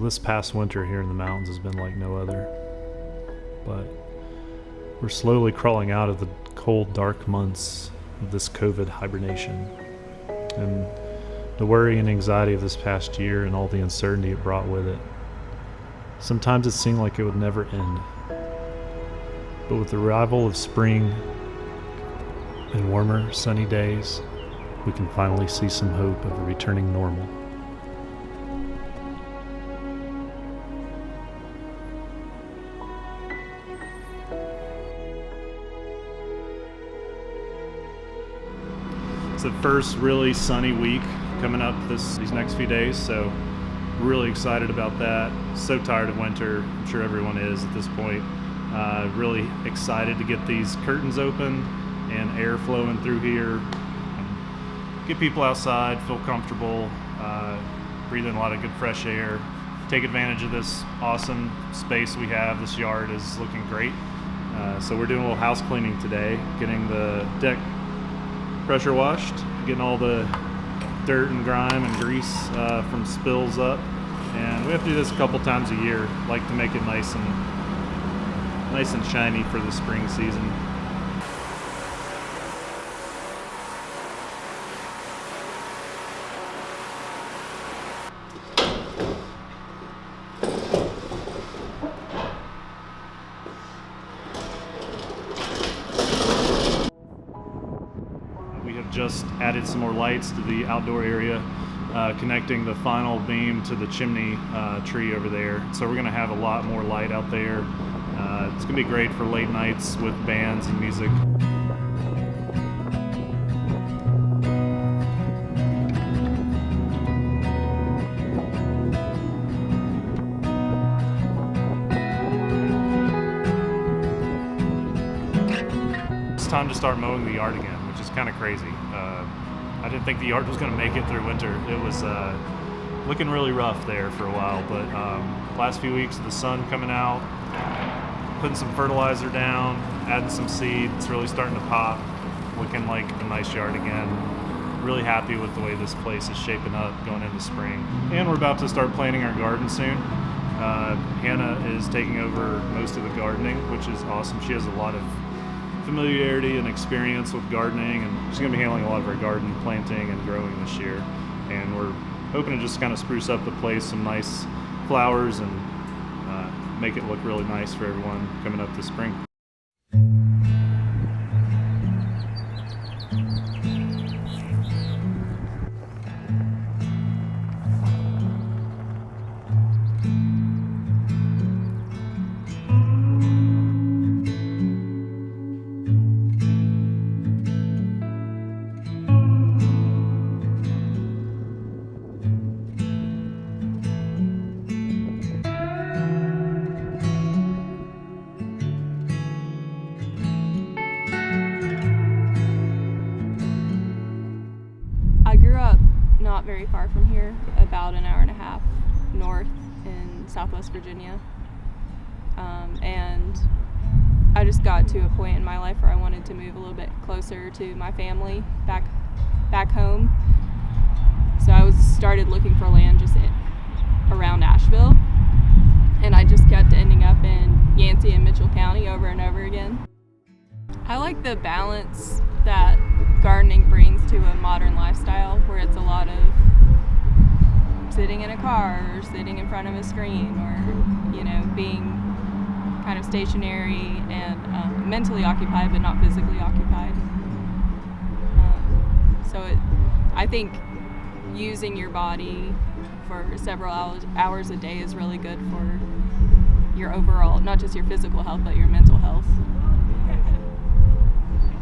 This past winter here in the mountains has been like no other, but we're slowly crawling out of the cold, dark months of this COVID hibernation. And the worry and anxiety of this past year and all the uncertainty it brought with it. Sometimes it seemed like it would never end. But with the arrival of spring and warmer, sunny days, we can finally see some hope of a returning normal. It's the first really sunny week coming up these next few days, so really excited about that. So tired of winter. I'm sure everyone is at this point. Really excited to get these curtains open and air flowing through here. Get people outside, feel comfortable, breathe in a lot of good fresh air. Take advantage of this awesome space we have. This yard is looking great. So we're doing a little house cleaning today, getting the deck pressure washed, getting all the dirt and grime and grease from spills up. And we have to do this a couple times a year. Like to make it nice and shiny for the spring season. We have just added some more lights to the outdoor area, connecting the final beam to the chimney tree over there. So we're going to have a lot more light out there. It's going to be great for late nights with bands and music. It's time to start mowing the yard again, which is kind of crazy. I didn't think the yard was going to make it through winter. It was looking really rough there for a while, but last few weeks of the sun coming out, putting some fertilizer down, adding some seed, it's really starting to pop, looking like a nice yard again. Really happy with the way this place is shaping up going into spring. And we're about to start planting our garden soon. Hannah is taking over most of the gardening, which is awesome. She has a lot of familiarity and experience with gardening, and she's going to be handling a lot of our garden planting and growing this year. And we're hoping to just kind of spruce up the place, some nice flowers, and make it look really nice for everyone coming up this spring. I grew up not very far from here, about an hour and a half north in Southwest Virginia. And I just got to a point in my life where I wanted to move a little bit closer to my family back home. So I started looking for land just around Asheville, and I just kept ending up in Yancey and Mitchell County over and over again. I like the balance that gardening brings to a modern lifestyle, where it's a lot of sitting in a car or sitting in front of a screen, or being kind of stationary and mentally occupied but not physically occupied. I think using your body for several hours a day is really good for your overall, not just your physical health, but your mental health.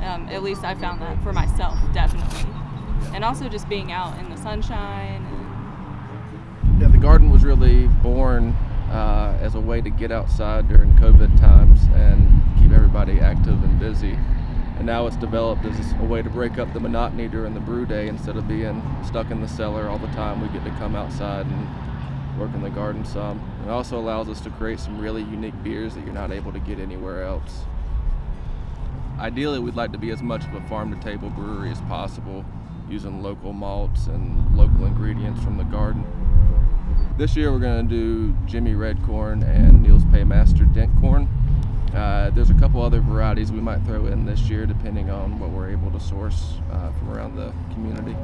At least I found that for myself, definitely. And also just being out in the sunshine. Yeah, the garden was really born as a way to get outside during COVID times and keep everybody active and busy. And now it's developed as a way to break up the monotony during the brew day. Instead of being stuck in the cellar all the time, we get to come outside and work in the garden some. It also allows us to create some really unique beers that you're not able to get anywhere else. Ideally, we'd like to be as much of a farm-to-table brewery as possible, using local malts and local ingredients from the garden. This year we're going to do Jimmy Red Corn and Neil's Paymaster Dent Corn. There's a couple other varieties we might throw in this year depending on what we're able to source from around the community.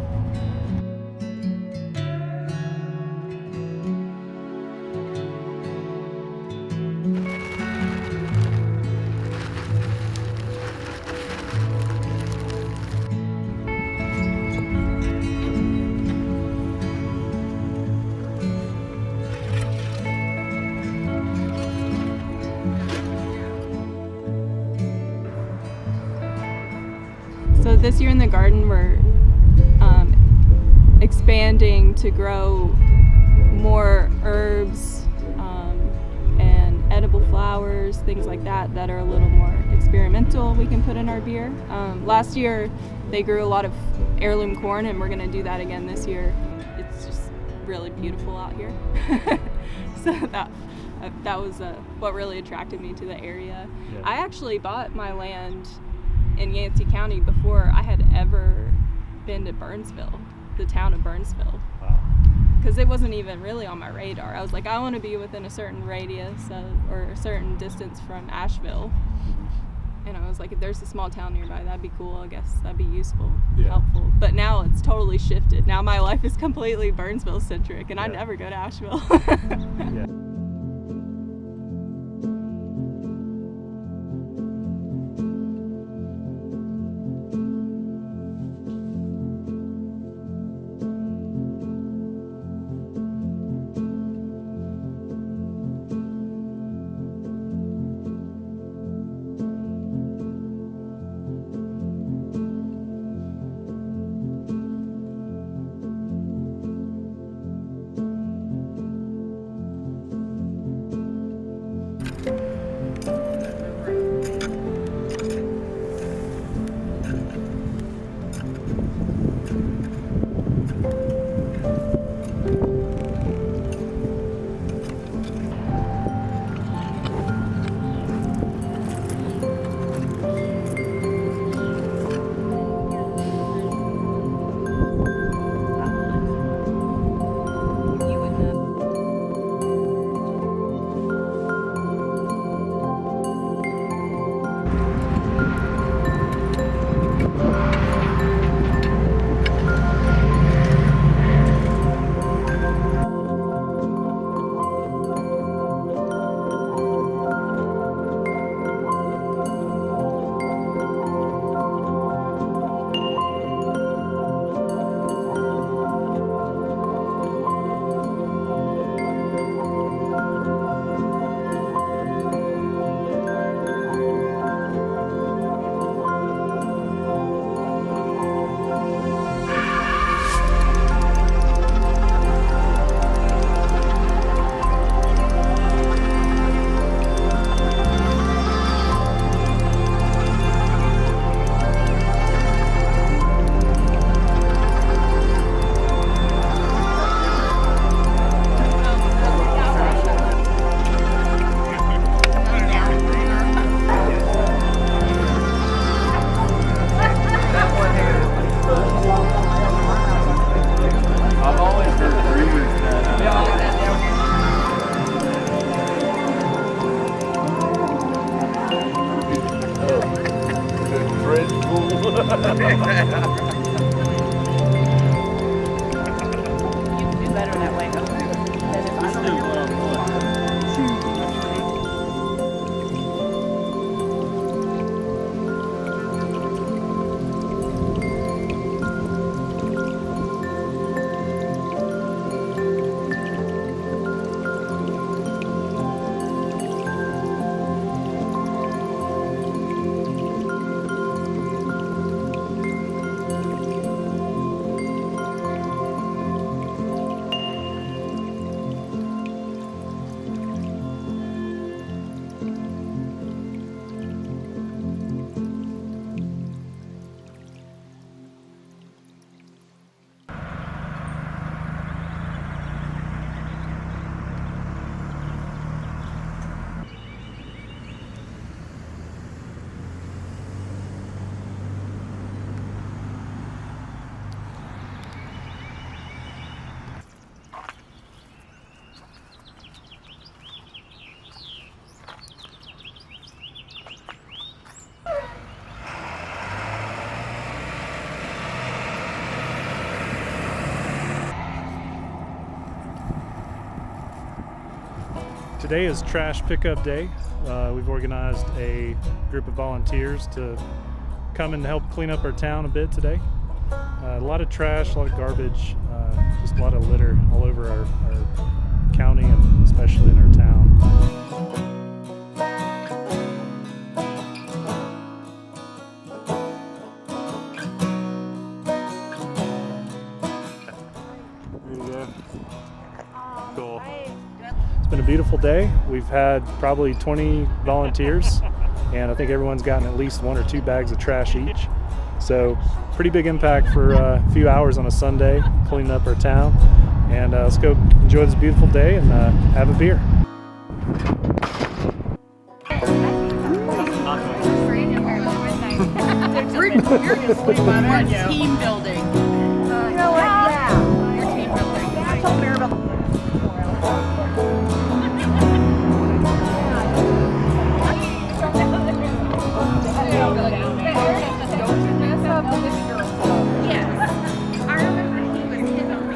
So this year in the garden, we're expanding to grow more herbs and edible flowers, things like that are a little more experimental we can put in our beer. Last year they grew a lot of heirloom corn, and we're going to do that again this year. It's just really beautiful out here. So that was what really attracted me to the area. Yeah. I actually bought my land in Yancey County before I had ever been to Burnsville, the town of Burnsville, Wow. because it wasn't even really on my radar. I was like, I want to be within a certain radius or a certain distance from Asheville, and I was like, if there's a small town nearby, that'd be cool. I guess that'd be useful, Yeah. helpful. But now it's totally shifted. Now my life is completely Burnsville centric, and I Yeah. never go to Asheville. Yeah. Today is trash pickup day. We've organized a group of volunteers to come and help clean up our town a bit today. A lot of trash, a lot of garbage, just a lot of litter all over our county and especially in our town. There you go. Cool. It's been a beautiful day. We've had probably 20 volunteers, and I think everyone's gotten at least 1 or 2 bags of trash each. So pretty big impact for a few hours on a Sunday, cleaning up our town. And let's go enjoy this beautiful day and have a beer. You're just sleeping on you. Team building. You know what? Yeah. You're team building. I told Maribel. Yes. I remember he was hitting on me.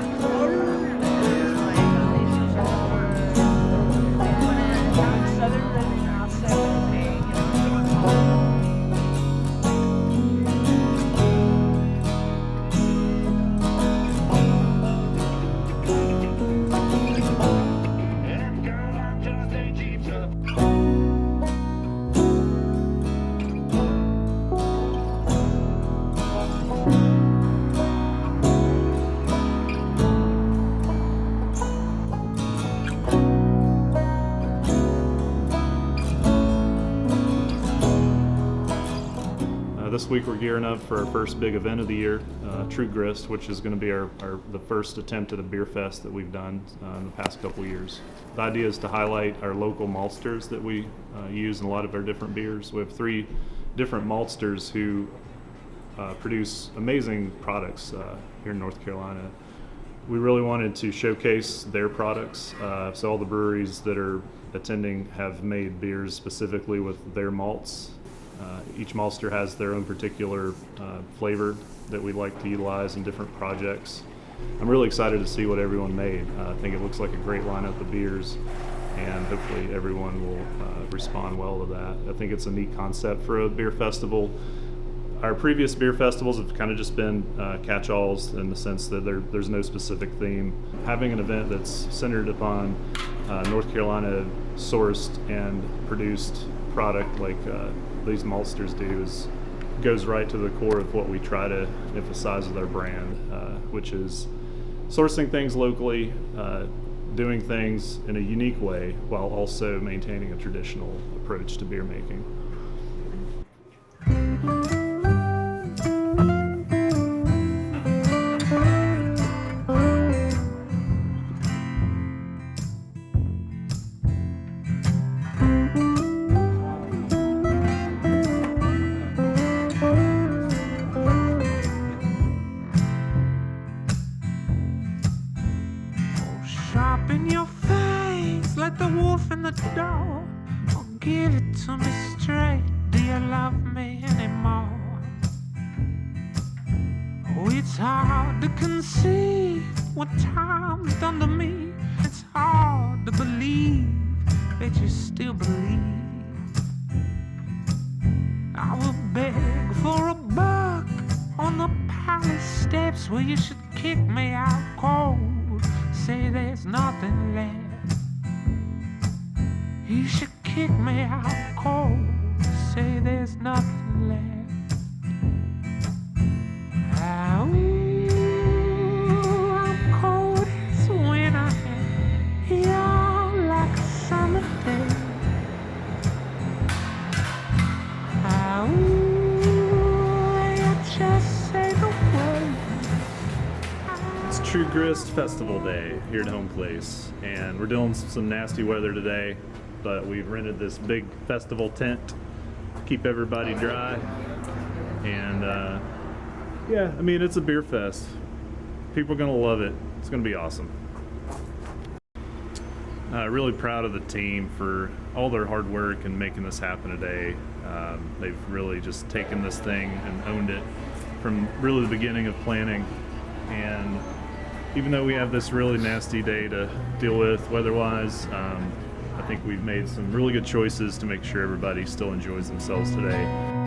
This week we're gearing up for our first big event of the year, True Grist, which is going to be the first attempt at a beer fest that we've done in the past couple years. The idea is to highlight our local maltsters that we use in a lot of our different beers. We have 3 different maltsters who produce amazing products here in North Carolina. We really wanted to showcase their products, so all the breweries that are attending have made beers specifically with their malts. Each maltster has their own particular flavor that we like to utilize in different projects. I'm really excited to see what everyone made. I think it looks like a great lineup of beers, and hopefully everyone will respond well to that. I think it's a neat concept for a beer festival. Our previous beer festivals have kind of just been catch-alls in the sense that there's no specific theme. Having an event that's centered upon North Carolina sourced and produced product like these maltsters do goes right to the core of what we try to emphasize with our brand, which is sourcing things locally, doing things in a unique way while also maintaining a traditional approach to beer making. In your face, like the wolf in the door. Oh, give it to me straight. Do you love me anymore? Oh, it's hard to conceive what time's done to me. It's hard to believe that you still believe. I will beg for a buck on the palace steps where you should kick me out cold. Say there's nothing left. You should kick me out cold. Say there's nothing left. Ooh, I'm cold as winter. You're like a summer day. Ooh, you just say the word. It's True Grist Festival Day here at Home Place, and we're dealing with some nasty weather today, but we've rented this big festival tent to keep everybody dry. And yeah, I mean, it's a beer fest. People are gonna love it. It's gonna be awesome. Really proud of the team for all their hard work and making this happen today. They've really just taken this thing and owned it from really the beginning of planning. And even though we have this really nasty day to deal with weather-wise, I think we've made some really good choices to make sure everybody still enjoys themselves today.